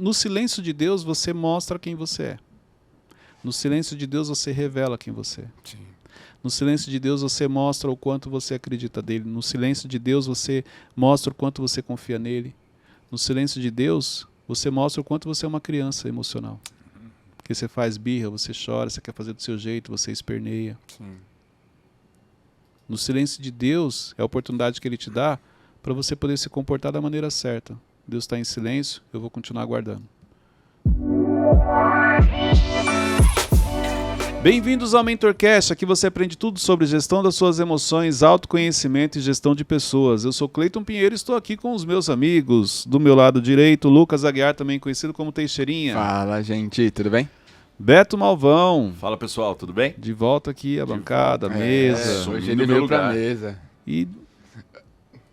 no silêncio de Deus você mostra quem você é. No silêncio de Deus você revela quem você é. Sim. No silêncio de Deus você mostra o quanto você acredita nele. No silêncio de Deus você mostra o quanto você confia nele. No silêncio de Deus você mostra o quanto você é uma criança emocional. Porque você faz birra, você chora, você quer fazer do seu jeito, você esperneia. Sim. No silêncio de Deus é a oportunidade que ele te dá para você poder se comportar da maneira certa. Deus está em silêncio, eu vou continuar aguardando. Bem-vindos ao MentorCast, aqui você aprende tudo sobre gestão das suas emoções, autoconhecimento e gestão de pessoas. Eu sou Cleiton Pinheiro e estou aqui com os meus amigos. Do meu lado direito, Lucas Aguiar, também conhecido como Teixeirinha. Fala, gente, tudo bem? Beto Malvão. Fala, pessoal, tudo bem? De volta aqui à bancada, à mesa. Hoje no ele meu veio pra lugar. mesa. E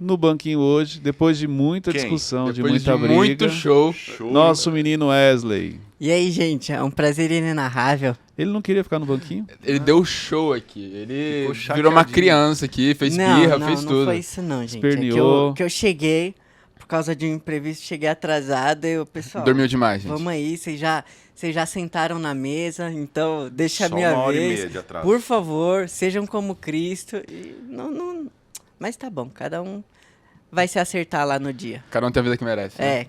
no banquinho hoje, depois de muita Quem? discussão, de Depois muita de briga, muito show. nosso menino Wesley. E aí, gente, é um prazer inenarrável. Ele não queria ficar no banquinho? Ele deu show aqui. Ele Ficou virou uma chateadinho. criança aqui, fez birra, fez não tudo. foi isso não, gente. Esperneou. É que eu cheguei, por causa de um imprevisto, cheguei atrasado e o pessoal... Dormiu demais, gente. Vamos aí, vocês já sentaram na mesa, então deixa Só a minha uma hora e vez. meia de atraso. Por favor, sejam como Cristo. E não... Mas tá bom, cada um vai se acertar lá no dia. Cada um tem a vida que merece. né? É,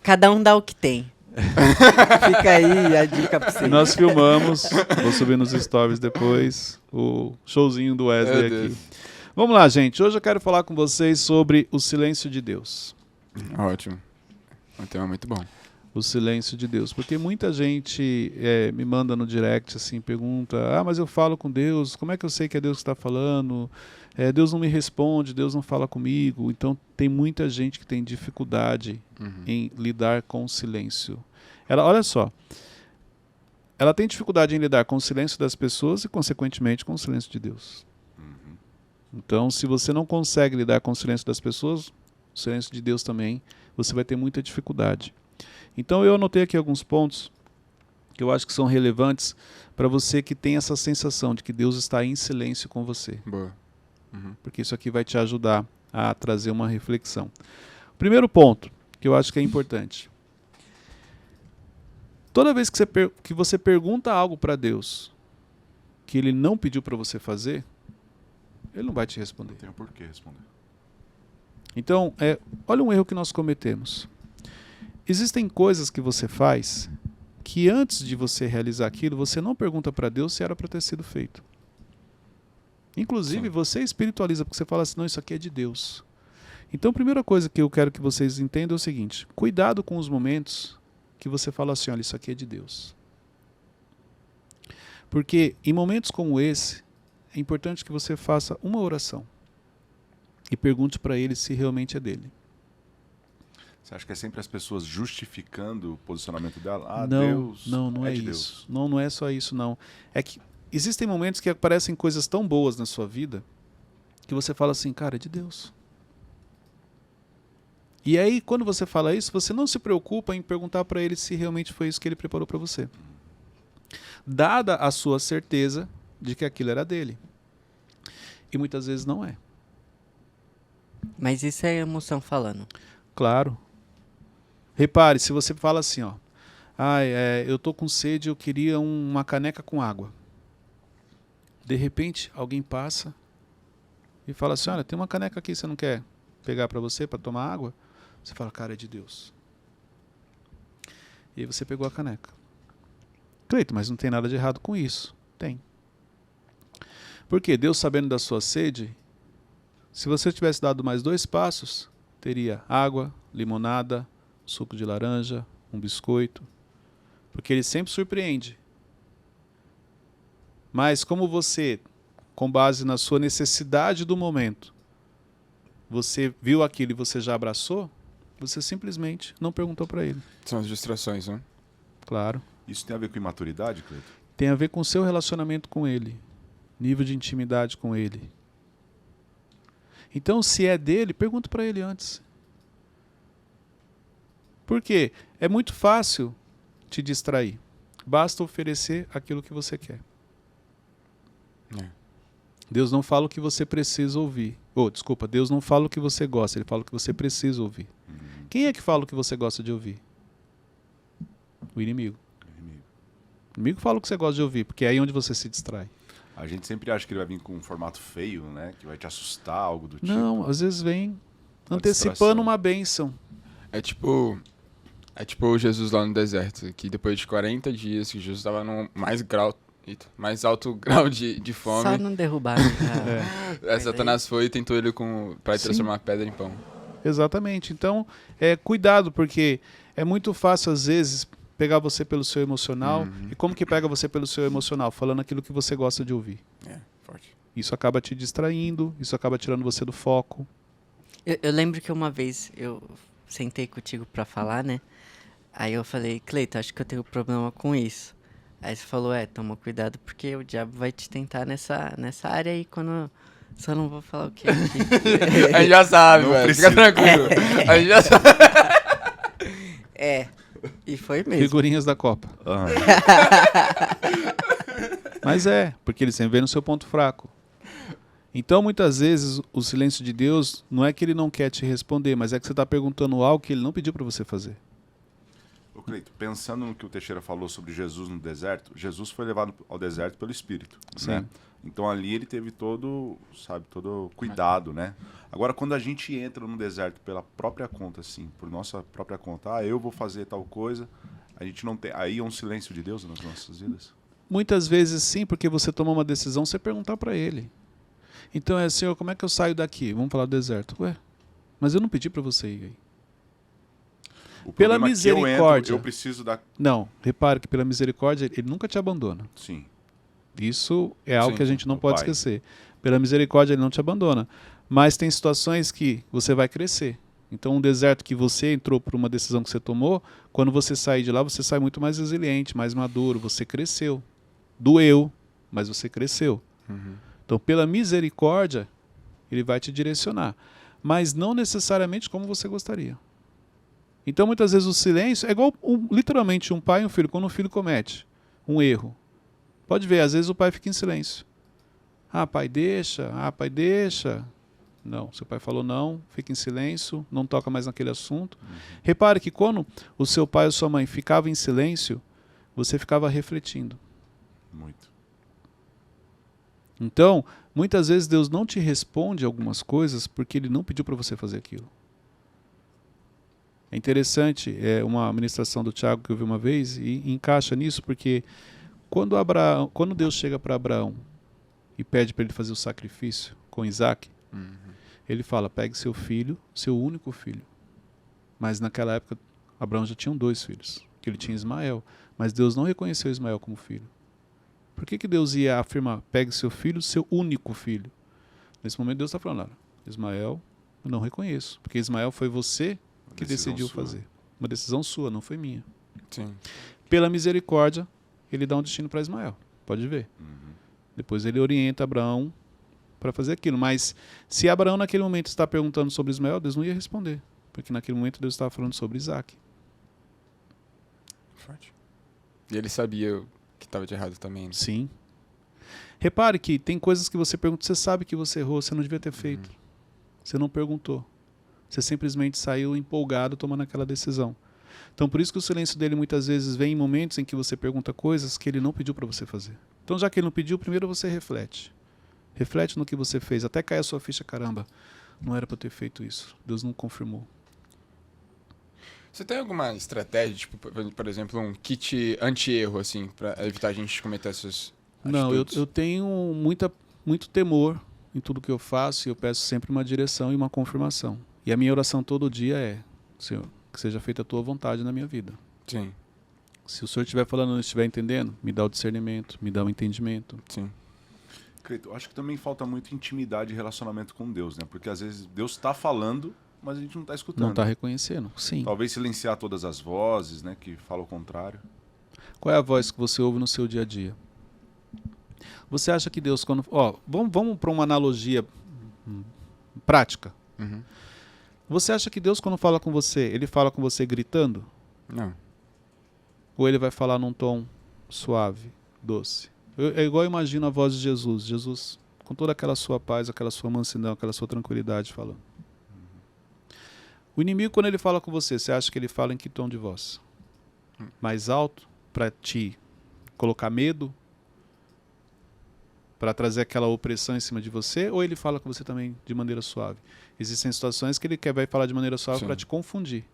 cada um dá o que tem. Fica aí a dica pra E vocês. nós filmamos, vou subir nos stories depois, o showzinho do Wesley Meu aqui. Deus. Vamos lá, gente. Hoje eu quero falar com vocês sobre o silêncio de Deus. Ótimo. Um tema muito bom. O silêncio de Deus. Porque muita gente me manda no direct, assim, pergunta, mas eu falo com Deus, como é que eu sei que é Deus que está falando? Deus não me responde, Deus não fala comigo. Então tem muita gente que tem dificuldade em lidar com o silêncio. Olha só, ela tem dificuldade em lidar com o silêncio das pessoas e, consequentemente, com o silêncio de Deus. Então, se você não consegue lidar com o silêncio das pessoas, o silêncio de Deus também, você vai ter muita dificuldade. Então, eu anotei aqui alguns pontos que eu acho que são relevantes para você que tem essa sensação de que Deus está em silêncio com você. Boa. Porque isso aqui vai te ajudar a trazer uma reflexão. O primeiro ponto, que eu acho que é importante. Toda vez que você pergunta algo para Deus que Ele não pediu para você fazer, Ele não vai te responder. Não tenho por que responder. Então, olha um erro que nós cometemos. Existem coisas que você faz que antes de você realizar aquilo, você não pergunta para Deus se era para ter sido feito. Inclusive, Sim. você espiritualiza, porque você fala assim, não, isso aqui é de Deus. Então, a primeira coisa que eu quero que vocês entendam é o seguinte, cuidado com os momentos que você fala assim, olha, isso aqui é de Deus. Porque em momentos como esse, é importante que você faça uma oração e pergunte para Ele se realmente é dele. Você acha que é sempre as pessoas justificando o posicionamento dela? Deus não é de isso. Deus. Não é só isso, não. É que existem momentos que aparecem coisas tão boas na sua vida que você fala assim, cara, é de Deus. E aí, quando você fala isso, você não se preocupa em perguntar para Ele se realmente foi isso que Ele preparou para você. Dada a sua certeza de que aquilo era dele. E muitas vezes não é. Mas isso é emoção falando. Claro. Repare, se você fala assim, ó, eu tô com sede, eu queria uma caneca com água. De repente, alguém passa e fala assim, olha, tem uma caneca aqui, você não quer pegar para você, para tomar água? Você fala, cara, é de Deus. E aí você pegou a caneca. Cleiton, mas não tem nada de errado com isso. Tem. Porque Deus, sabendo da sua sede, se você tivesse dado mais 2 passos, teria água, limonada, suco de laranja, um biscoito. Porque Ele sempre surpreende. Mas como você, com base na sua necessidade do momento, você viu aquilo e você já abraçou, você simplesmente não perguntou para Ele. São as distrações, né? Claro. Isso tem a ver com imaturidade, Cleiton? Tem a ver com o seu relacionamento com Ele. Nível de intimidade com Ele. Então, se é dele, pergunta para Ele antes. Por quê? É muito fácil te distrair. Basta oferecer aquilo que você quer. Deus não fala o que você precisa ouvir. Deus não fala o que você gosta, Ele fala o que você precisa ouvir. Quem é que fala o que você gosta de ouvir? O inimigo. Inimigo. O inimigo fala o que você gosta de ouvir, porque é aí onde você se distrai. A gente sempre acha que ele vai vir com um formato feio, né? Que vai te assustar, algo do tipo. Não, às vezes vem Uma antecipando distração. uma bênção. É tipo Jesus lá no deserto, que depois de 40 dias, que Jesus estava no mais alto grau de fome, Só não derrubar. Né? Satanás foi e tentou ele para Sim. transformar a pedra em pão. Exatamente. Então, cuidado, porque é muito fácil, às vezes, pegar você pelo seu emocional. E como que pega você pelo seu emocional? Falando aquilo que você gosta de ouvir. É, forte. Isso acaba te distraindo, isso acaba tirando você do foco. Eu lembro que uma vez eu sentei contigo pra falar, né? Aí eu falei, Cleiton, acho que eu tenho problema com isso. Aí você falou, toma cuidado porque o diabo vai te tentar nessa área aí quando... Só não vou falar o que aqui. A gente já sabe, Não velho. precisa. Fica tranquilo. A gente já sabe. E foi mesmo. Figurinhas da Copa. Ah, Mas porque ele sempre vem no seu ponto fraco. Então, muitas vezes, o silêncio de Deus não é que ele não quer te responder, mas é que você está perguntando algo que ele não pediu para você fazer. Ô, Cleito, pensando no que o Teixeira falou sobre Jesus no deserto, Jesus foi levado ao deserto pelo Espírito, né? Sim. Então ali ele teve todo cuidado, né? Agora, quando a gente entra no deserto pela própria conta, assim, por nossa própria conta, eu vou fazer tal coisa, a gente não tem... Aí é um silêncio de Deus nas nossas vidas? Muitas vezes sim, porque você toma uma decisão sem perguntar para ele. Então Senhor, como é que eu saio daqui? Vamos falar do deserto. Mas eu não pedi para você ir aí. O Pela problema é que eu entro, misericórdia. eu preciso da... Não, repare que pela misericórdia ele nunca te abandona. Sim. Isso é algo Sim, que a gente não o pode Pai. esquecer. Pela misericórdia ele não te abandona. Mas tem situações que você vai crescer. Então um deserto que você entrou por uma decisão que você tomou, quando você sair de lá, você sai muito mais resiliente, mais maduro, você cresceu. Doeu, mas você cresceu. Então pela misericórdia, ele vai te direcionar. Mas não necessariamente como você gostaria. Então muitas vezes o silêncio é igual literalmente um pai e um filho. Quando um filho comete um erro, pode ver, às vezes o pai fica em silêncio. Pai, deixa. Pai, deixa. Não, seu pai falou não, fica em silêncio, não toca mais naquele assunto. Repare que quando o seu pai ou sua mãe ficava em silêncio, você ficava refletindo. Muito. Então, muitas vezes Deus não te responde algumas coisas porque Ele não pediu para você fazer aquilo. É interessante, uma ministração do Tiago que eu vi uma vez e encaixa nisso, porque quando Deus chega para Abraão e pede para ele fazer o sacrifício com Isaac, ele fala, pegue seu filho, seu único filho. Mas naquela época, Abraão já tinha 2 filhos, que ele tinha Ismael, mas Deus não reconheceu Ismael como filho. Por que Deus ia afirmar, pegue seu filho, seu único filho? Nesse momento Deus está falando, olha, Ismael, eu não reconheço, porque Ismael foi você que decidiu fazer. Uma decisão sua, não foi minha. Sim. Pela misericórdia, ele dá um destino para Ismael. Pode ver. Depois ele orienta Abraão para fazer aquilo. Mas se Abraão naquele momento está perguntando sobre Ismael, Deus não ia responder. Porque naquele momento Deus estava falando sobre Isaac. Forte. E ele sabia que estava de errado também. Né? Sim. Repare que tem coisas que você pergunta, você sabe que você errou, você não devia ter feito. Você não perguntou. Você simplesmente saiu empolgado tomando aquela decisão. Então por isso que o silêncio dele muitas vezes vem em momentos em que você pergunta coisas que ele não pediu para você fazer. Então já que ele não pediu, primeiro você reflete. Reflete no que você fez, até cair a sua ficha, caramba, não era para eu ter feito isso. Deus não confirmou. Você tem alguma estratégia, tipo, por exemplo, um kit anti-erro, assim, para evitar a gente cometer essas Não, atitudes? eu tenho muito temor em tudo que eu faço e eu peço sempre uma direção e uma confirmação. E a minha oração todo dia é, Senhor, que seja feita a tua vontade na minha vida. Sim, Se o Senhor estiver falando e não estiver entendendo, me dá o discernimento, me dá o entendimento. sim. Cleito, acho que também falta muito intimidade e relacionamento com Deus, né? Porque às vezes Deus está falando, mas a gente não está escutando. Não está reconhecendo? Sim. Talvez silenciar todas as vozes, né? Que falam o contrário. Qual é a voz que você ouve no seu dia a dia? Você acha que Deus, quando... vamos para uma analogia prática. Uhum. Você acha que Deus, quando fala com você, ele fala com você gritando? Não. Ou ele vai falar num tom suave, doce? É igual eu imagino a voz de Jesus. Jesus, com toda aquela sua paz, aquela sua mansidão, aquela sua tranquilidade falando. O inimigo, quando ele fala com você, você acha que ele fala em que tom de voz? mais alto para te colocar medo, para trazer aquela opressão em cima de você, ou ele fala com você também de maneira suave? Existem situações que ele vai falar de maneira suave para te confundir.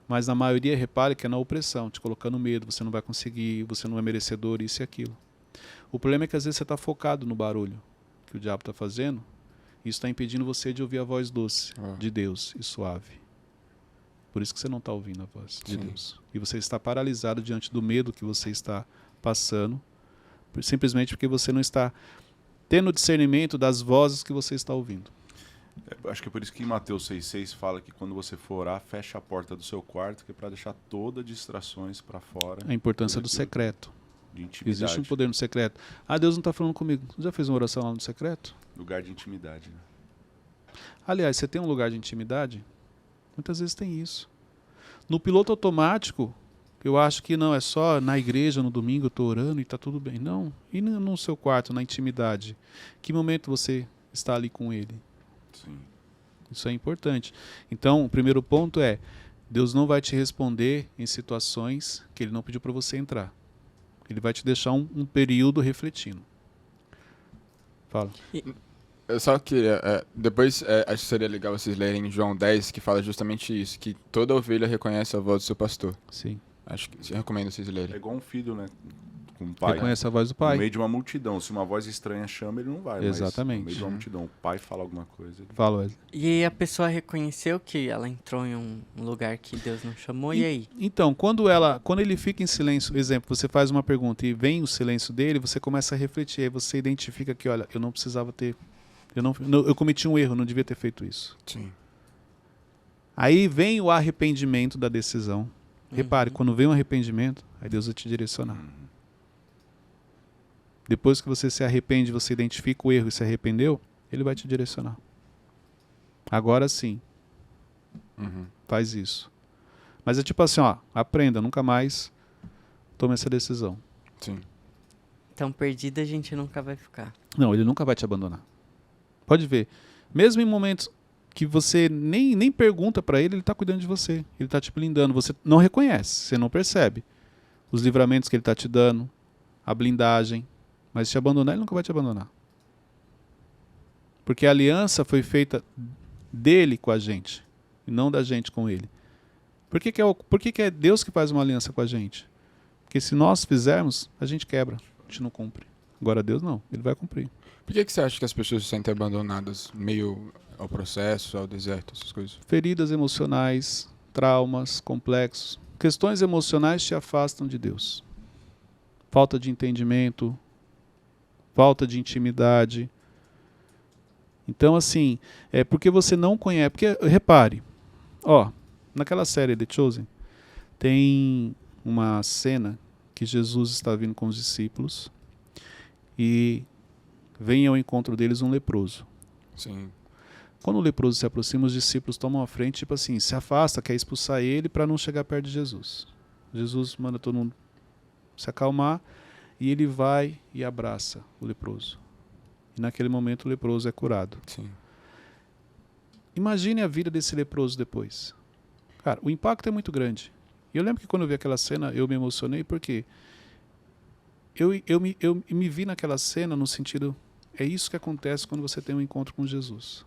Mas na maioria, repare que é na opressão, te colocando medo, você não vai conseguir, você não é merecedor, isso e aquilo. O problema é que às vezes você está focado no barulho que o diabo está fazendo, e isso está impedindo você de ouvir a voz doce de Deus e suave. Por isso que você não está ouvindo a voz de Deus. E você está paralisado diante do medo que você está passando, simplesmente porque você não está tendo discernimento das vozes que você está ouvindo. Acho que é por isso que em Mateus 6,6 fala que quando você for orar, fecha a porta do seu quarto, que é para deixar todas as distrações para fora. A importância do secreto. De intimidade. Existe um poder no secreto. Ah, Deus não está falando comigo. Você já fez uma oração lá no secreto? Lugar de intimidade. Né? Aliás, você tem um lugar de intimidade? Muitas vezes tem isso. No piloto automático, eu acho que não, é só na igreja, no domingo eu estou orando e está tudo bem. Não. E no seu quarto, na intimidade? Que momento você está ali com ele? Sim. Isso é importante. Então, o primeiro ponto é, Deus não vai te responder em situações que ele não pediu para você entrar. Ele vai te deixar um período refletindo. Fala. Eu só queria, depois acho que seria legal vocês lerem João 10, que fala justamente isso, que toda ovelha reconhece a voz do seu pastor. Sim. Acho que eu recomendo vocês lerem. É igual um filho, né? Com um pai. Reconhece a voz do pai. No meio de uma multidão. Se uma voz estranha chama, ele não vai. Exatamente. Mas no meio de uma multidão, o pai fala alguma coisa. Ele... Fala, Wesley. E aí a pessoa reconheceu que ela entrou em um lugar que Deus não chamou, e aí? Então, quando ele fica em silêncio, exemplo, você faz uma pergunta e vem o silêncio dele, você começa a refletir, aí você identifica que, olha, eu não precisava ter, eu cometi um erro, não devia ter feito isso. Sim. Aí vem o arrependimento da decisão. Repare, quando vem o arrependimento, aí Deus vai te direcionar. Depois que você se arrepende, você identifica o erro e se arrependeu, ele vai te direcionar. Agora sim, faz isso. Mas é tipo assim, ó, aprenda, nunca mais tome essa decisão. Sim. Então, perdida a gente nunca vai ficar. Não, ele nunca vai te abandonar. Pode ver. Mesmo em momentos que você nem pergunta para ele, ele está cuidando de você. Ele está te blindando. Você não reconhece, você não percebe os livramentos que ele está te dando, a blindagem. Mas se te abandonar, ele nunca vai te abandonar. Porque a aliança foi feita dele com a gente, e não da gente com ele. Por que é Deus que faz uma aliança com a gente? Porque se nós fizermos, a gente quebra, a gente não cumpre. Agora Deus não, ele vai cumprir. Por que você acha que as pessoas se sentem abandonadas meio ao processo, ao deserto, essas coisas? Feridas emocionais, traumas, complexos. Questões emocionais te afastam de Deus. Falta de entendimento, falta de intimidade. Então, assim, é porque você não conhece. Porque, repare, ó, naquela série The Chosen, tem uma cena que Jesus está vindo com os discípulos e vem ao encontro deles um leproso. Sim. Quando o leproso se aproxima, os discípulos tomam a frente, tipo assim, se afasta, quer expulsar ele para não chegar perto de Jesus. Jesus manda todo mundo se acalmar e ele vai e abraça o leproso. E naquele momento o leproso é curado. Sim. Imagine a vida desse leproso depois. Cara, o impacto é muito grande. E eu lembro que quando eu vi aquela cena, eu me emocionei porque eu me vi naquela cena no sentido, é isso que acontece quando você tem um encontro com Jesus.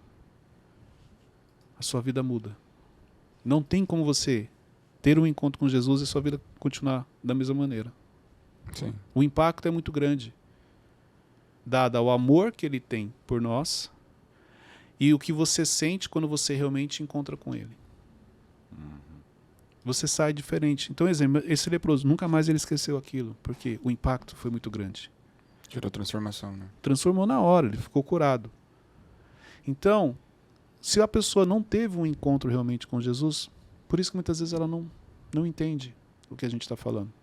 A sua vida muda. Não tem como você ter um encontro com Jesus e sua vida continuar da mesma maneira. Sim. O impacto é muito grande. Dado ao amor que ele tem por nós e o que você sente quando você realmente encontra com ele. Você sai diferente. Então, exemplo, esse leproso, nunca mais ele esqueceu aquilo, porque o impacto foi muito grande. Gerou transformação, né? Transformou na hora, ele ficou curado. Então, se a pessoa não teve um encontro realmente com Jesus, por isso que muitas vezes ela não entende o que a gente está falando.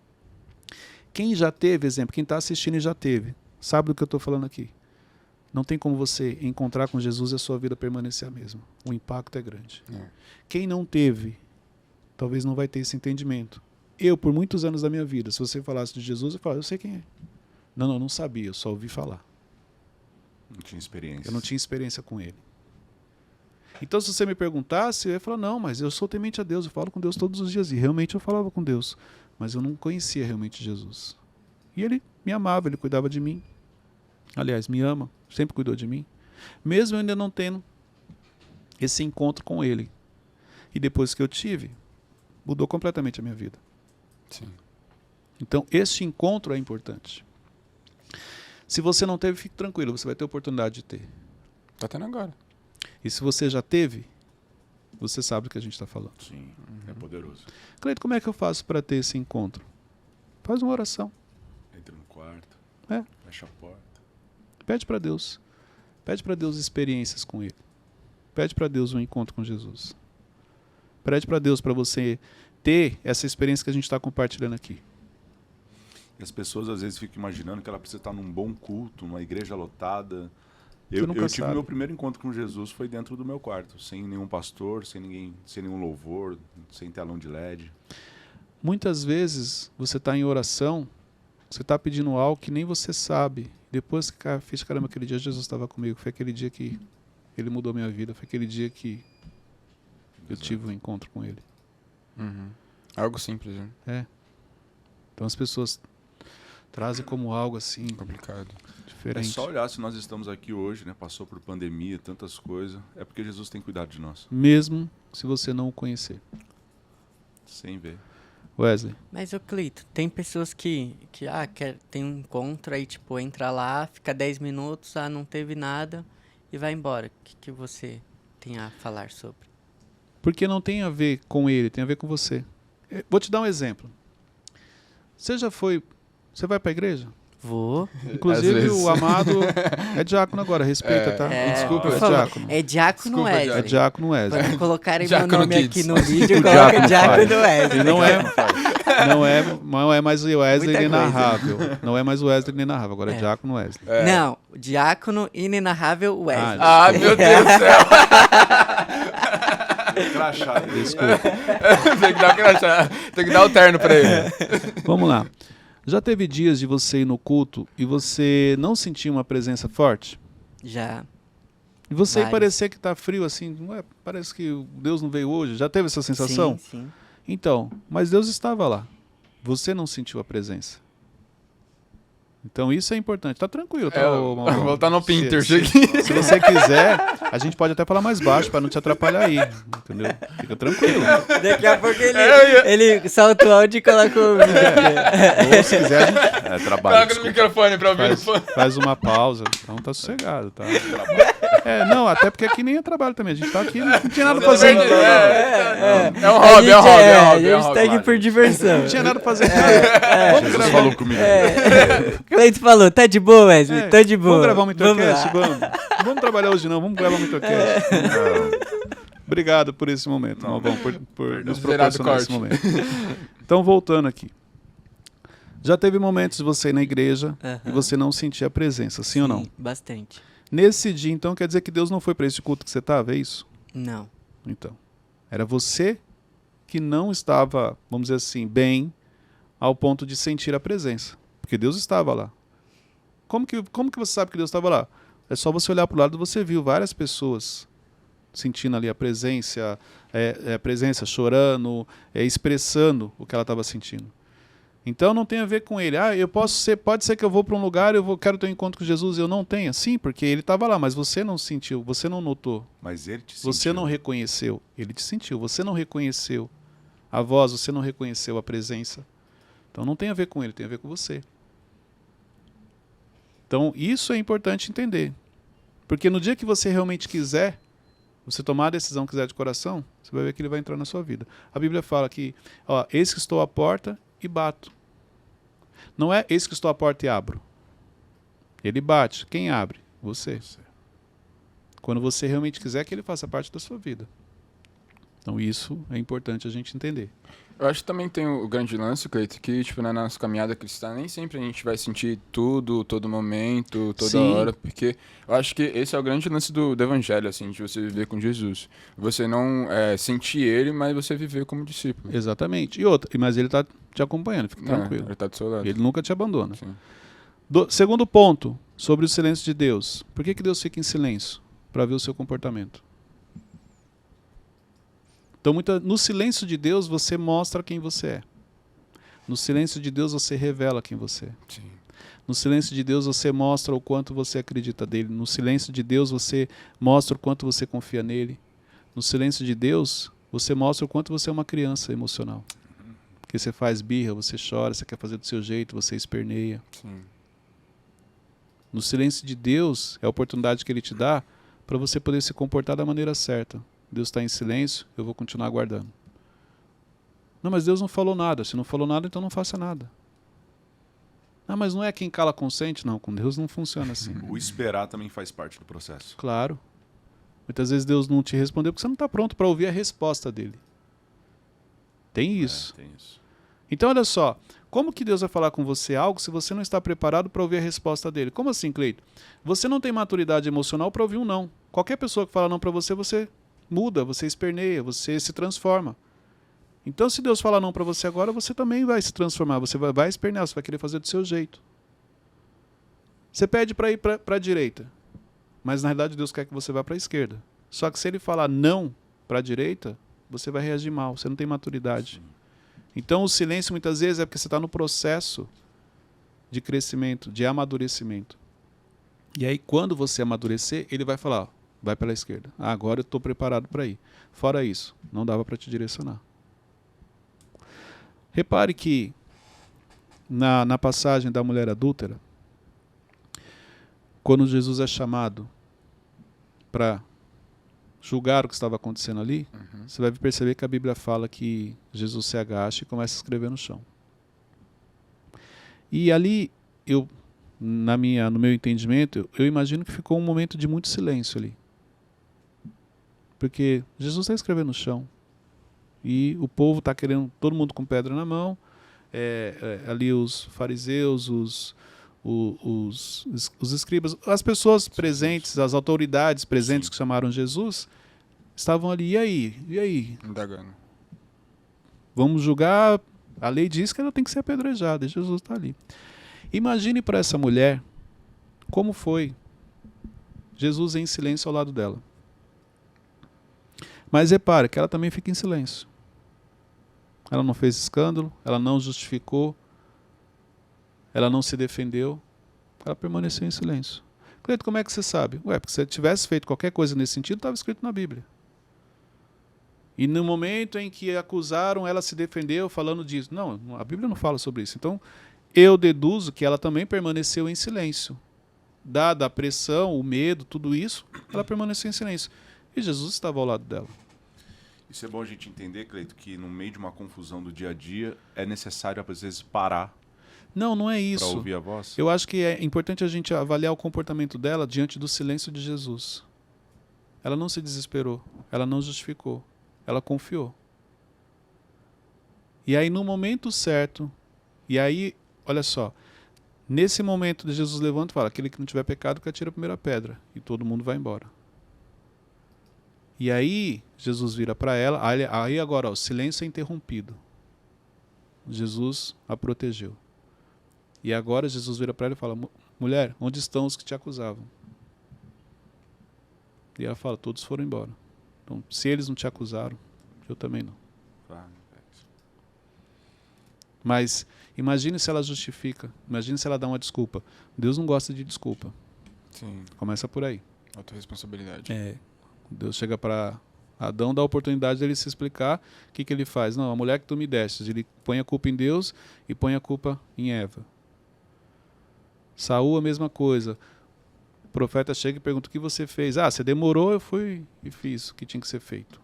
Quem já teve, exemplo, quem está assistindo e já teve, sabe do que eu estou falando aqui. Não tem como você encontrar com Jesus e a sua vida permanecer a mesma. O impacto é grande. Quem não teve, talvez não vai ter esse entendimento. Eu, por muitos anos da minha vida, se você falasse de Jesus, eu falava, eu sei quem é. Não sabia, eu só ouvi falar. Não tinha experiência. Eu não tinha experiência com ele. Então, se você me perguntasse, eu ia falar, não, mas eu sou temente a Deus, eu falo com Deus todos os dias. E realmente eu falava com Deus. mas eu não conhecia realmente Jesus. E ele me amava, ele cuidava de mim. Aliás, me ama, sempre cuidou de mim. Mesmo eu ainda não tendo esse encontro com ele. E depois que eu tive, mudou completamente a minha vida. Sim. Então, este encontro é importante. Se você não teve, fique tranquilo, você vai ter a oportunidade de ter. Tá tendo agora. E se você já teve, você sabe do que a gente está falando. Sim, é poderoso. Cleito, como é que eu faço para ter esse encontro? Faz uma oração. Entra no quarto, É. fecha a porta. Pede para Deus. Pede para Deus experiências com Ele. Pede para Deus um encontro com Jesus. Pede para Deus para você ter essa experiência que a gente está compartilhando aqui. E as pessoas às vezes ficam imaginando que ela precisa estar num bom culto, numa igreja lotada. Você Eu nunca tive sabe. meu primeiro encontro com Jesus foi dentro do meu quarto, sem nenhum pastor, sem ninguém, sem nenhum louvor, sem telão de LED. Muitas vezes você está em oração, você está pedindo algo que nem você sabe. Depois que fiz, caramba, aquele dia Jesus estava comigo. Foi aquele dia que Ele mudou minha vida. Foi aquele dia que eu tive um encontro com Ele. Uhum. Algo simples, né? Então as pessoas trazem como algo assim Complicado. É diferente. só olhar se nós estamos aqui hoje, né? Passou por pandemia, tantas coisas. É porque Jesus tem cuidado de nós, Mesmo se você não o conhecer. sem ver. Wesley, Mas, ô Cleito, tem pessoas que tem um encontro aí, tipo, entra lá, fica 10 minutos, não teve nada e vai embora. O que você tem a falar sobre? porque não tem a ver com ele, tem a ver com você. Vou te dar um exemplo. Você vai para a igreja? Vou. Às Inclusive vezes. o Amado é diácono agora, respeita, tá? Desculpa, por é favor. diácono. É Diácono Desculpa, Wesley. É diácono Wesley. Quando colocarem meu Diácono nome Kids. aqui no vídeo, O coloca Diácono Diácono faz. Wesley. E não é mais o Wesley Muita inenarrável. Não é mais o Wesley inenarrável, agora é É. diácono Wesley. Não, Diácono Inenarrável Wesley. Ah, meu Deus do céu. Crachá. Desculpa. Tem que dar o crachá. Tem que dar o terno pra ele. Vamos lá. Já teve dias de você ir no culto e você não sentir uma presença forte? Já. E você Vários. parecer que está frio assim, ué, parece que Deus não veio hoje. Já teve essa sensação? Sim, sim. Então, mas Deus estava lá. Você não sentiu a presença. Então isso é importante. Tá tranquilo, tá? ô, Mauro? Voltar no Pinterest Se- aqui. Se você quiser, a gente pode até falar mais baixo para não te atrapalhar aí, entendeu? Fica tranquilo. Daqui a pouco ele solta o áudio e coloca o vídeo aqui. Ou se quiser, a gente Trabalho. Coloca no desculpa. microfone pra ouvir. faz uma pausa. Então tá sossegado, tá? Não, até porque aqui nem é trabalho também. A gente tá aqui, não tinha nada pra fazer. É um hobby, é um hobby, é um hobby. A gente tá aqui por diversão. Não tinha nada pra fazer. Cara. Vamos Jesus gravar. falou comigo. Cleito falou, tá de boa, Wesley? Tá de boa. Vamos gravar um Mitrocast? Vamos lá. Vamos. Vamos trabalhar hoje não, vamos gravar um Mitrocast. Obrigado por esse momento, Não, Malvão, por nos Será do proporcionar esse corte. momento. Então, voltando aqui. Já teve momentos de você ir na igreja e Aham. você não sentir a presença, sim ou não? Sim, bastante. Nesse dia, então, quer dizer que Deus não foi para esse culto que você estava, é isso? Não. Então, era você que não estava, vamos dizer assim, bem ao ponto de sentir a presença. Porque Deus estava lá. Como que você sabe que Deus estava lá? É só você olhar para o lado e você viu várias pessoas sentindo ali a presença, chorando, expressando o que ela estava sentindo. Então não tem a ver com ele. Pode ser que eu vou para um lugar, quero ter um encontro com Jesus e eu não tenha. Sim, porque ele estava lá, mas você não sentiu, você não notou. Mas ele te sentiu. Você não reconheceu, ele te sentiu. Você não reconheceu a voz, você não reconheceu a presença. Então não tem a ver com ele, tem a ver com você. Então isso é importante entender. Porque no dia que você realmente quiser, você tomar a decisão, quiser de coração, você vai ver que ele vai entrar na sua vida. A Bíblia fala que, eis que estou à porta e bato. Não é eis que estou à porta e abro. Ele bate. Quem abre? Você. Quando você realmente quiser que ele faça parte da sua vida. Então isso é importante a gente entender. Eu acho que também tem o grande lance, Cleito, que tipo, na nossa caminhada cristã nem sempre a gente vai sentir tudo, todo momento, toda Sim. hora, porque eu acho que esse é o grande lance do evangelho, assim, de você viver com Jesus. Você não sentir ele, mas você viver como discípulo. Exatamente. Mas ele está te acompanhando, fique tranquilo. Ele tá do seu lado. Ele nunca te abandona. Sim. Segundo ponto, sobre o silêncio de Deus. Por que Deus fica em silêncio? Para ver o seu comportamento. Então, no silêncio de Deus, você mostra quem você é. No silêncio de Deus você revela quem você é. Sim. No silêncio de Deus você mostra o quanto você acredita dele. No silêncio de Deus você mostra o quanto você confia nele. No silêncio de Deus você mostra o quanto você é uma criança emocional. Porque você faz birra, você chora, você quer fazer do seu jeito, você esperneia. Sim. No silêncio de Deus é a oportunidade que ele te dá para você poder se comportar da maneira certa. Deus está em silêncio, eu vou continuar aguardando. Não, mas Deus não falou nada. Se não falou nada, então não faça nada. Ah, mas não é quem cala consente? Não, com Deus não funciona assim. O esperar também faz parte do processo. Claro. Muitas vezes Deus não te respondeu porque você não está pronto para ouvir a resposta dele. Tem isso. Tem isso. Então, olha só. Como que Deus vai falar com você algo se você não está preparado para ouvir a resposta dele? Como assim, Cleito? Você não tem maturidade emocional para ouvir um não. Qualquer pessoa que fala não para você, você muda, você esperneia, você se transforma. Então, se Deus falar não para você agora, você também vai se transformar, você vai espernear, você vai querer fazer do seu jeito. Você pede para ir para a direita, mas na realidade Deus quer que você vá para a esquerda. Só que se ele falar não para a direita, você vai reagir mal, você não tem maturidade. Então, o silêncio muitas vezes é porque você está no processo de crescimento, de amadurecimento. E aí, quando você amadurecer, ele vai falar, ó, vai pela esquerda. Ah, agora eu estou preparado para ir. Fora isso, não dava para te direcionar. Repare que na passagem da mulher adúltera, quando Jesus é chamado para julgar o que estava acontecendo ali, você vai perceber que a Bíblia fala que Jesus se agacha e começa a escrever no chão. E ali, no meu entendimento, eu imagino que ficou um momento de muito silêncio ali. Porque Jesus está escrevendo no chão. E o povo está querendo, todo mundo com pedra na mão, ali os fariseus, os escribas, as pessoas presentes, as autoridades presentes que chamaram Jesus, estavam ali, e aí? Indagando. Vamos julgar, a lei diz que ela tem que ser apedrejada, e Jesus está ali. Imagine para essa mulher como foi Jesus em silêncio ao lado dela. Mas repare que ela também fica em silêncio. Ela não fez escândalo, ela não justificou, ela não se defendeu, ela permaneceu em silêncio. Cleito, como é que você sabe? Porque se você tivesse feito qualquer coisa nesse sentido, estava escrito na Bíblia. E no momento em que acusaram, ela se defendeu falando disso. Não, a Bíblia não fala sobre isso. Então, eu deduzo que ela também permaneceu em silêncio. Dada a pressão, o medo, tudo isso, ela permaneceu em silêncio. E Jesus estava ao lado dela. Isso é bom a gente entender, Cleito, que no meio de uma confusão do dia a dia, é necessário, às vezes, parar Não é para isso. ouvir a voz. Eu acho que é importante a gente avaliar o comportamento dela diante do silêncio de Jesus. Ela não se desesperou, ela não justificou, ela confiou. E aí no momento certo, e aí, olha só, nesse momento Jesus levanta e fala, aquele que não tiver pecado que atira a primeira pedra, e todo mundo vai embora. E aí Jesus vira para ela, aí agora o silêncio é interrompido. Jesus a protegeu. E agora Jesus vira para ela e fala, mulher, onde estão os que te acusavam? E ela fala, todos foram embora. Então, se eles não te acusaram, eu também não. Mas imagine se ela justifica, imagine se ela dá uma desculpa. Deus não gosta de desculpa. Sim. Começa por aí. Autoresponsabilidade. Deus chega para Adão, dá a oportunidade dele se explicar. O que ele faz? Não, a mulher que tu me deste. Ele põe a culpa em Deus e põe a culpa em Eva. Saul, a mesma coisa. O profeta chega e pergunta, o que você fez? Ah, você demorou, eu fui e fiz o que tinha que ser feito.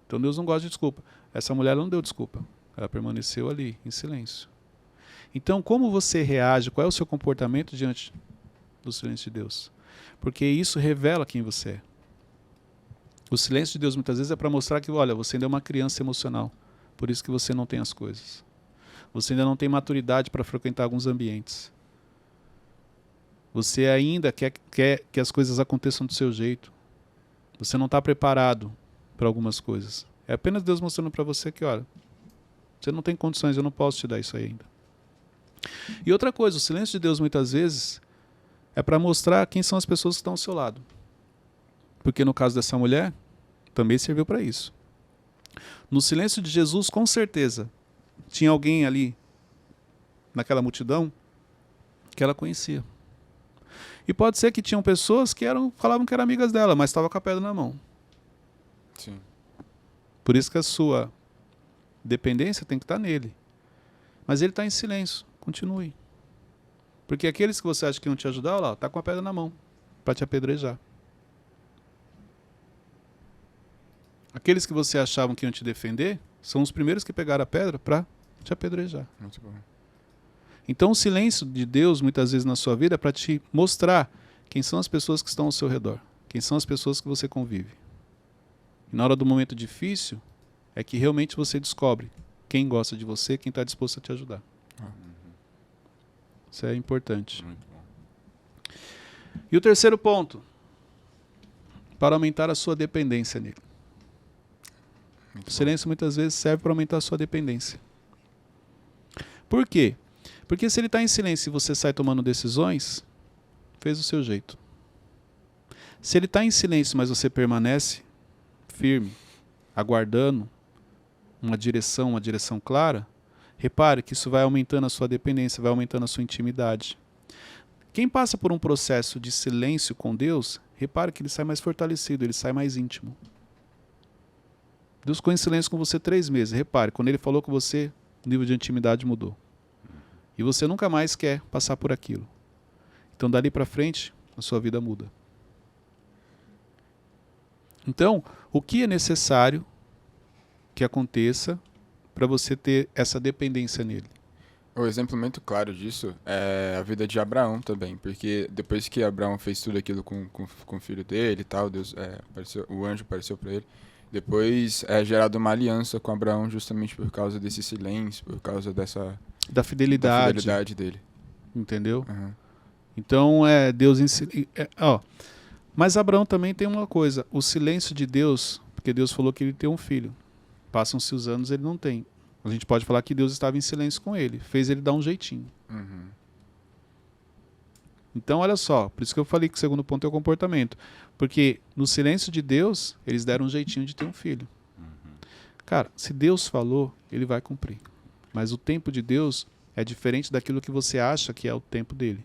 Então Deus não gosta de desculpa. Essa mulher não deu desculpa. Ela permaneceu ali, em silêncio. Então, como você reage? Qual é o seu comportamento diante do silêncio de Deus? Porque isso revela quem você é. O silêncio de Deus muitas vezes é para mostrar que, olha, você ainda é uma criança emocional. Por isso que você não tem as coisas. Você ainda não tem maturidade para frequentar alguns ambientes. Você ainda quer que as coisas aconteçam do seu jeito. Você não está preparado para algumas coisas. É apenas Deus mostrando para você que, olha, você não tem condições, eu não posso te dar isso aí ainda. E outra coisa, o silêncio de Deus muitas vezes é para mostrar quem são as pessoas que estão ao seu lado. Porque no caso dessa mulher, também serviu para isso. No silêncio de Jesus, com certeza, tinha alguém ali naquela multidão que ela conhecia. E pode ser que tinham pessoas que falavam que eram amigas dela, mas estavam com a pedra na mão. Sim. Por isso que a sua dependência tem que estar nele. Mas ele está em silêncio. Continue. Porque aqueles que você acha que iam te ajudar, olha lá, está com a pedra na mão para te apedrejar. Aqueles que você achavam que iam te defender são os primeiros que pegaram a pedra para te apedrejar. Muito bom. Então o silêncio de Deus, muitas vezes na sua vida, é para te mostrar quem são as pessoas que estão ao seu redor. Quem são as pessoas que você convive. E na hora do momento difícil, é que realmente você descobre quem gosta de você, quem está disposto a te ajudar. Isso é importante. Muito bom. E o terceiro ponto, para aumentar a sua dependência nele. Muito O silêncio muitas vezes serve para aumentar a sua dependência. Por quê? Porque se ele está em silêncio e você sai tomando decisões, fez o seu jeito. Se ele está em silêncio, mas você permanece firme, aguardando uma direção clara, repare que isso vai aumentando a sua dependência, vai aumentando a sua intimidade. Quem passa por um processo de silêncio com Deus, repare que ele sai mais fortalecido, ele sai mais íntimo. Deus ficou em silêncio com você 3 meses. Repare, quando ele falou com você, o nível de intimidade mudou. E você nunca mais quer passar por aquilo. Então, dali para frente, a sua vida muda. Então, o que é necessário que aconteça para você ter essa dependência nele? O exemplo muito claro disso é a vida de Abraão também, porque depois que Abraão fez tudo aquilo com o filho dele e tal, Deus, o anjo apareceu para ele, depois é gerada uma aliança com Abraão justamente por causa desse silêncio, por causa Da fidelidade. da fidelidade dele. Entendeu? Uhum. Então, Deus mas Abraão também tem uma coisa, o silêncio de Deus, porque Deus falou que ele tem um filho. Passam-se os anos, ele não tem. A gente pode falar que Deus estava em silêncio com ele, fez ele dar um jeitinho. Uhum. Então, olha só, por isso que eu falei que o segundo ponto é o comportamento. Porque no silêncio de Deus, eles deram um jeitinho de ter um filho. Cara, se Deus falou, ele vai cumprir. Mas o tempo de Deus é diferente daquilo que você acha que é o tempo dele.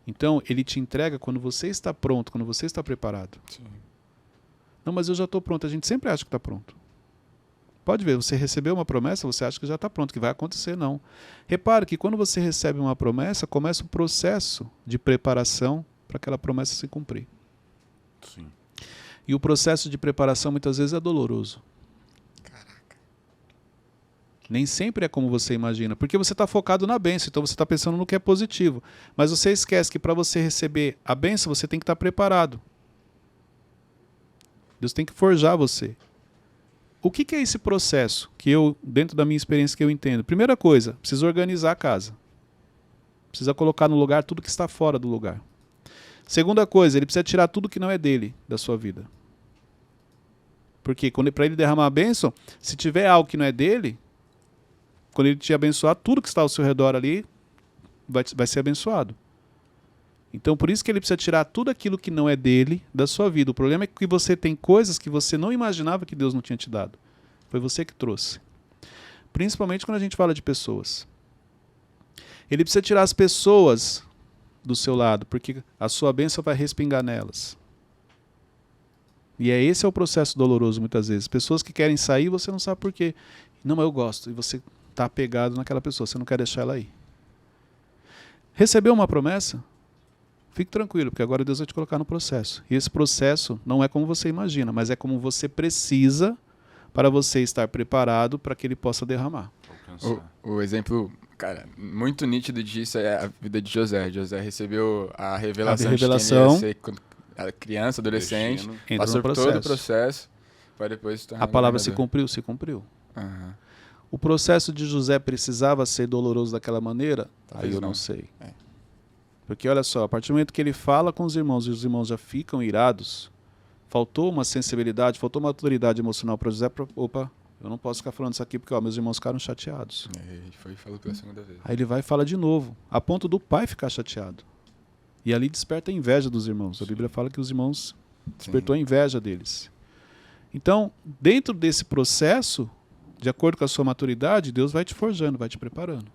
Então, ele te entrega quando você está pronto, quando você está preparado. Sim. Não, mas eu já estou pronto. A gente sempre acha que está pronto. Pode ver, você recebeu uma promessa, você acha que já está pronto, que vai acontecer, não. Repare que quando você recebe uma promessa, começa o processo de preparação para aquela promessa se cumprir. Sim. E o processo de preparação muitas vezes é doloroso. Caraca. Nem sempre é como você imagina, porque você está focado na bênção, então você está pensando no que é positivo. Mas você esquece que para você receber a bênção, você tem que estar preparado. Deus tem que forjar você. O que é esse processo que eu, dentro da minha experiência, que eu entendo? Primeira coisa, precisa organizar a casa. Precisa colocar no lugar tudo que está fora do lugar. Segunda coisa, ele precisa tirar tudo que não é dele, da sua vida. Porque para ele derramar a bênção, se tiver algo que não é dele, quando ele te abençoar, tudo que está ao seu redor ali vai ser abençoado. Então, por isso que ele precisa tirar tudo aquilo que não é dele da sua vida. O problema é que você tem coisas que você não imaginava que Deus não tinha te dado. Foi você que trouxe. Principalmente quando a gente fala de pessoas. Ele precisa tirar as pessoas do seu lado, porque a sua bênção vai respingar nelas. E esse é o processo doloroso muitas vezes. Pessoas que querem sair, você não sabe por quê. Não, mas eu gosto. E você está apegado naquela pessoa, você não quer deixar ela aí. Recebeu uma promessa? Fique tranquilo, porque agora Deus vai te colocar no processo. E esse processo não é como você imagina, mas é como você precisa para você estar preparado para que ele possa derramar. O exemplo, cara, muito nítido disso é a vida de José. José recebeu a revelação de quem ele ia ser quando era criança, adolescente, passou por todo o processo, para depois se tornar a palavra se governador. cumpriu? Se cumpriu. Uhum. O processo de José precisava ser doloroso daquela maneira? Talvez Aí eu não. não sei. É. Porque olha só, a partir do momento que ele fala com os irmãos e os irmãos já ficam irados, faltou uma sensibilidade, faltou uma autoridade emocional para José. Opa, eu não posso ficar falando isso aqui porque meus irmãos ficaram chateados. Ele foi e falou pela segunda vez. Aí ele vai e fala de novo, a ponto do pai ficar chateado. E ali desperta a inveja dos irmãos. A Bíblia fala que os irmãos despertou a inveja deles. Então, dentro desse processo, de acordo com a sua maturidade, Deus vai te forjando, vai te preparando.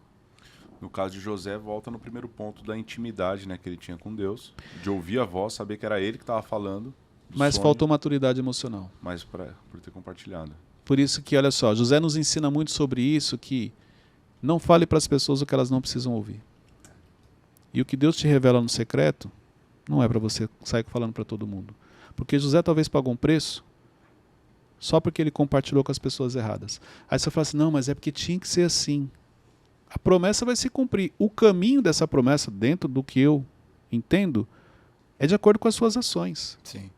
No caso de José, volta no primeiro ponto da intimidade, né, que ele tinha com Deus, de ouvir a voz, saber que era ele que estava falando. Mas sonho, faltou maturidade emocional. mas por ter compartilhado. Por isso que, olha só, José nos ensina muito sobre isso, que não fale para as pessoas o que elas não precisam ouvir. E o que Deus te revela no secreto, não é para você sair falando para todo mundo. Porque José talvez pagou um preço só porque ele compartilhou com as pessoas erradas. Aí você fala assim, não, mas é porque tinha que ser assim. A promessa vai se cumprir. O caminho dessa promessa, dentro do que eu entendo, é de acordo com as suas ações. Sim.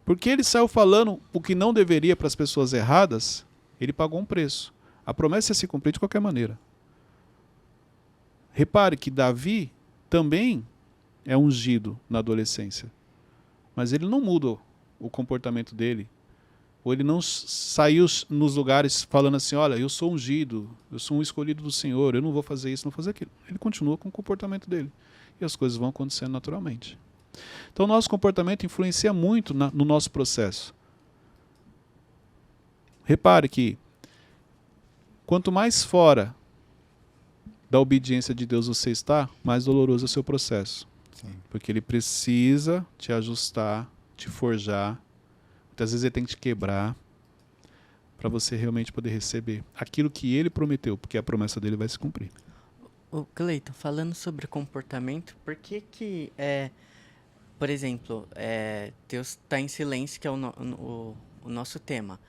Porque ele saiu falando o que não deveria para as pessoas erradas, ele pagou um preço. A promessa ia se cumprir de qualquer maneira. Repare que Davi também é ungido na adolescência. Mas ele não muda o comportamento dele. Ou ele não saiu nos lugares falando assim, olha, eu sou ungido, eu sou um escolhido do Senhor, eu não vou fazer isso, não vou fazer aquilo. Ele continua com o comportamento dele. E as coisas vão acontecendo naturalmente. Então o nosso comportamento influencia muito no nosso processo. Repare que quanto mais fora da obediência de Deus você está, mais doloroso é o seu processo. Sim. Porque ele precisa te ajustar, te forjar. Muitas vezes ele tem que te quebrar para você realmente poder receber aquilo que ele prometeu, porque a promessa dele vai se cumprir. O Cleiton, falando sobre comportamento, por que por exemplo, Deus está em silêncio, que é o nosso tema.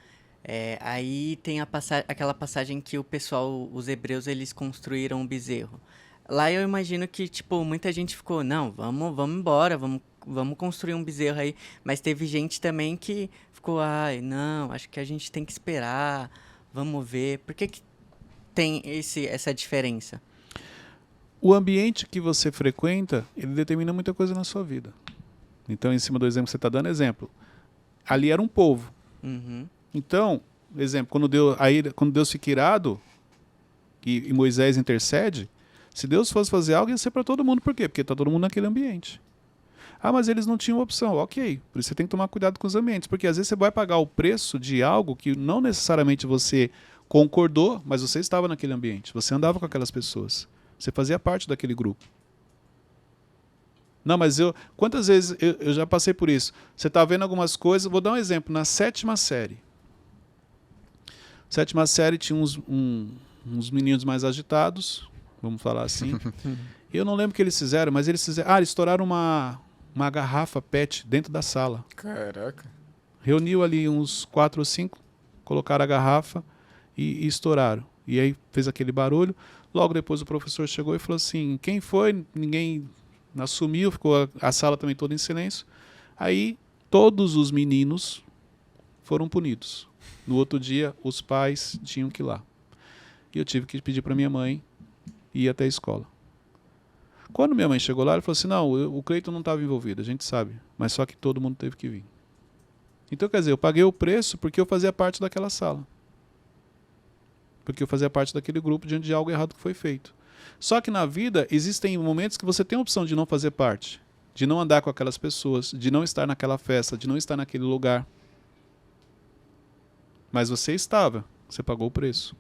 Aí tem aquela passagem que o pessoal, os hebreus, eles construíram um bezerro. Lá eu imagino que, tipo, muita gente ficou, não, vamos embora, vamos construir um bezerro aí. Mas teve gente também que ficou, ai, não, acho que a gente tem que esperar, vamos ver. Por que tem essa diferença? O ambiente que você frequenta, ele determina muita coisa na sua vida. Então, em cima do exemplo que você está dando, exemplo. Ali era um povo. Uhum. Então, exemplo, quando Deus fica irado e Moisés intercede, se Deus fosse fazer algo, ia ser para todo mundo. Por quê? Porque está todo mundo naquele ambiente. Ah, mas eles não tinham opção. Ok, por isso você tem que tomar cuidado com os ambientes, porque às vezes você vai pagar o preço de algo que não necessariamente você concordou, mas você estava naquele ambiente, você andava com aquelas pessoas, você fazia parte daquele grupo. Não, mas quantas vezes eu já passei por isso? Você está vendo algumas coisas, vou dar um exemplo, na 7ª série. 7ª série tinha uns meninos mais agitados, vamos falar assim. Eu não lembro o que eles fizeram, mas eles estouraram uma garrafa PET dentro da sala. Caraca. Reuniu ali uns 4 ou 5, colocaram a garrafa e estouraram. E aí fez aquele barulho. Logo depois o professor chegou e falou assim, quem foi? Ninguém assumiu, ficou a sala também toda em silêncio. Aí todos os meninos foram punidos. No outro dia, os pais tinham que ir lá. E eu tive que pedir para minha mãe ir até a escola. Quando minha mãe chegou lá, ela falou assim, não, o Cleiton não estava envolvido, a gente sabe, mas só que todo mundo teve que vir. Então, quer dizer, eu paguei o preço porque eu fazia parte daquela sala. Porque eu fazia parte daquele grupo diante de algo errado que foi feito. Só que na vida, existem momentos que você tem a opção de não fazer parte, de não andar com aquelas pessoas, de não estar naquela festa, de não estar naquele lugar. Mas você estava, você pagou o preço.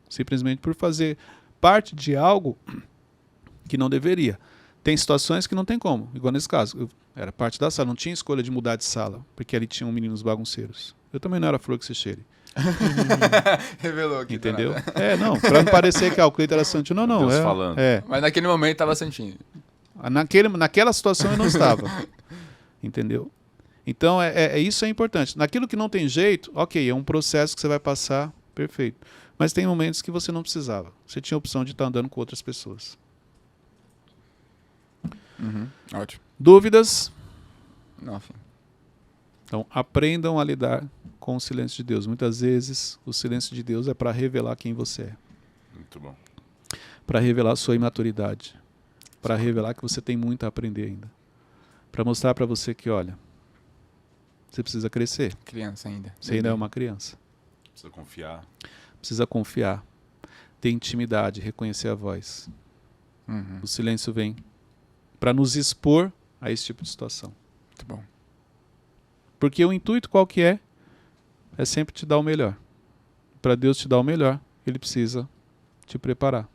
Simplesmente por fazer parte de algo que não deveria. Tem situações que não tem como, igual nesse caso. Eu era parte da sala, não tinha escolha de mudar de sala, porque ali tinham meninos bagunceiros. Eu também não era flor que se cheire. Revelou aqui. Entendeu? Não, pra não parecer que o Cleiton era santinho. Não, Deus falando. Mas naquele momento tava santinho. Naquela situação eu não estava. Entendeu? Então, isso é importante. Naquilo que não tem jeito, ok, é um processo que você vai passar, perfeito. Mas tem momentos que você não precisava. Você tinha a opção de estar andando com outras pessoas. Ótimo. Dúvidas? Não, enfim. Então, aprendam a lidar com o silêncio de Deus. Muitas vezes, o silêncio de Deus é para revelar quem você é. Muito bom. Para revelar a sua imaturidade. Para revelar que você tem muito a aprender ainda. Para mostrar para você que, olha, você precisa crescer. Criança ainda. Você ainda é uma criança. Precisa confiar. Precisa confiar. Ter intimidade, reconhecer a voz. O silêncio vem para nos expor a esse tipo de situação. Muito bom. Porque o intuito qual que é? É sempre te dar o melhor. Para Deus te dar o melhor, Ele precisa te preparar.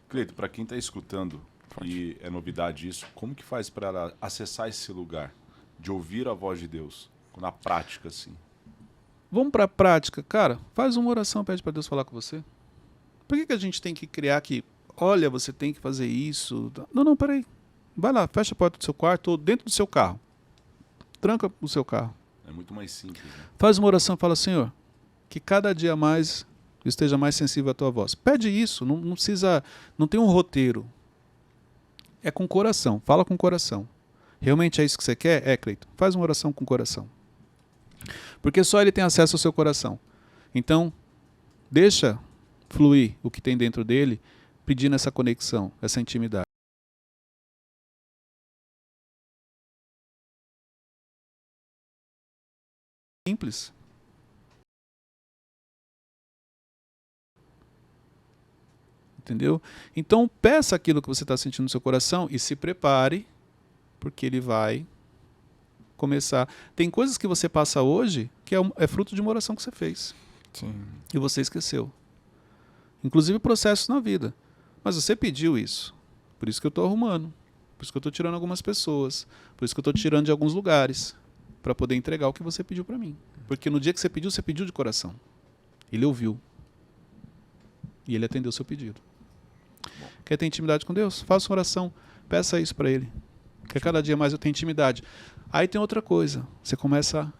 Cleito, para quem está escutando e é novidade isso, como que faz para acessar esse lugar de ouvir a voz de Deus na prática, assim? Vamos para a prática. Cara, faz uma oração, pede para Deus falar com você. Por que a gente tem que criar que, olha, você tem que fazer isso? Não, peraí. Vai lá, fecha a porta do seu quarto ou dentro do seu carro. Tranca o seu carro. É muito mais simples, né? Faz uma oração e fala, Senhor, que cada dia mais eu esteja mais sensível à tua voz. Pede isso, não precisa, não tem um roteiro. É com o coração, fala com o coração. Realmente é isso que você quer? É, Cleiton. Faz uma oração com o coração. Porque só ele tem acesso ao seu coração. Então, deixa fluir o que tem dentro dele, pedindo essa conexão, essa intimidade. Simples. Entendeu? Então, peça aquilo que você está sentindo no seu coração e se prepare, porque ele vai começar. Tem coisas que você passa hoje que é fruto de uma oração que você fez. Sim. E você esqueceu. Inclusive processos na vida. Mas você pediu isso. Por isso que eu estou arrumando. Por isso que eu estou tirando algumas pessoas. Por isso que eu estou tirando de alguns lugares. Para poder entregar o que você pediu para mim. Porque no dia que você pediu de coração. Ele ouviu. E ele atendeu o seu pedido. Quer ter intimidade com Deus? Faça uma oração. Peça isso para ele. Que cada dia mais eu tenho intimidade. Aí tem outra coisa. Você começa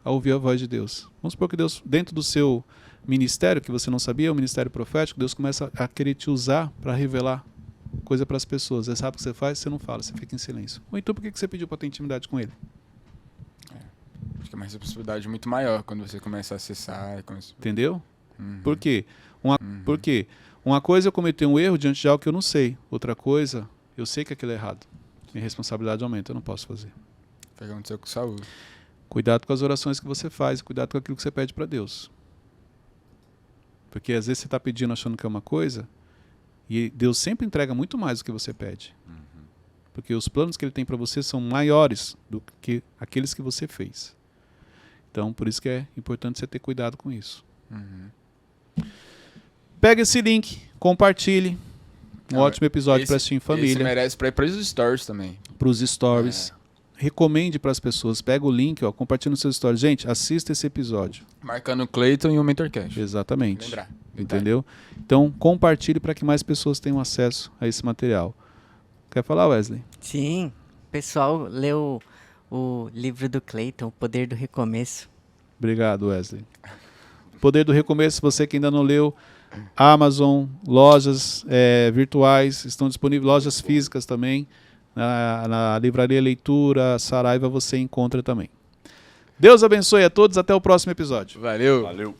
a ouvir a voz de Deus. Vamos supor que Deus, dentro do seu ministério, que você não sabia, o ministério profético, Deus começa a querer te usar para revelar coisa para as pessoas. Você sabe o que você faz? Você não fala, você fica em silêncio. Ou então por que você pediu para ter intimidade com ele? Acho que é uma responsabilidade muito maior quando você começa a acessar. Entendeu? Uhum. Por quê? Por quê? Uma coisa é eu cometer um erro diante de algo que eu não sei. Outra coisa, eu sei que aquilo é errado. Minha responsabilidade aumenta, eu não posso fazer. Foi o que aconteceu com Saúl. Cuidado com as orações que você faz, cuidado com aquilo que você pede para Deus. Porque às vezes você está pedindo achando que é uma coisa, e Deus sempre entrega muito mais do que você pede. Porque os planos que Ele tem para você são maiores do que aqueles que você fez. Então, por isso que é importante você ter cuidado com isso. Pega esse link, compartilhe. Um ótimo episódio para assistir em família. Esse merece para ir para os stories também. Para os stories. Recomende para as pessoas. Pega o link, compartilha nos seus stories. Gente, assista esse episódio. Marcando o Cleiton e o MentorCast. Exatamente. Lembrar. Entendeu? Então, compartilhe para que mais pessoas tenham acesso a esse material. Quer falar, Wesley? Sim. Pessoal, leu o livro do Cleiton, O Poder do Recomeço. Obrigado, Wesley. Poder do Recomeço, você que ainda não leu, Amazon, lojas virtuais, estão disponíveis, lojas físicas também, na Livraria Leitura, Saraiva, você encontra também. Deus abençoe a todos, até o próximo episódio. Valeu. Valeu.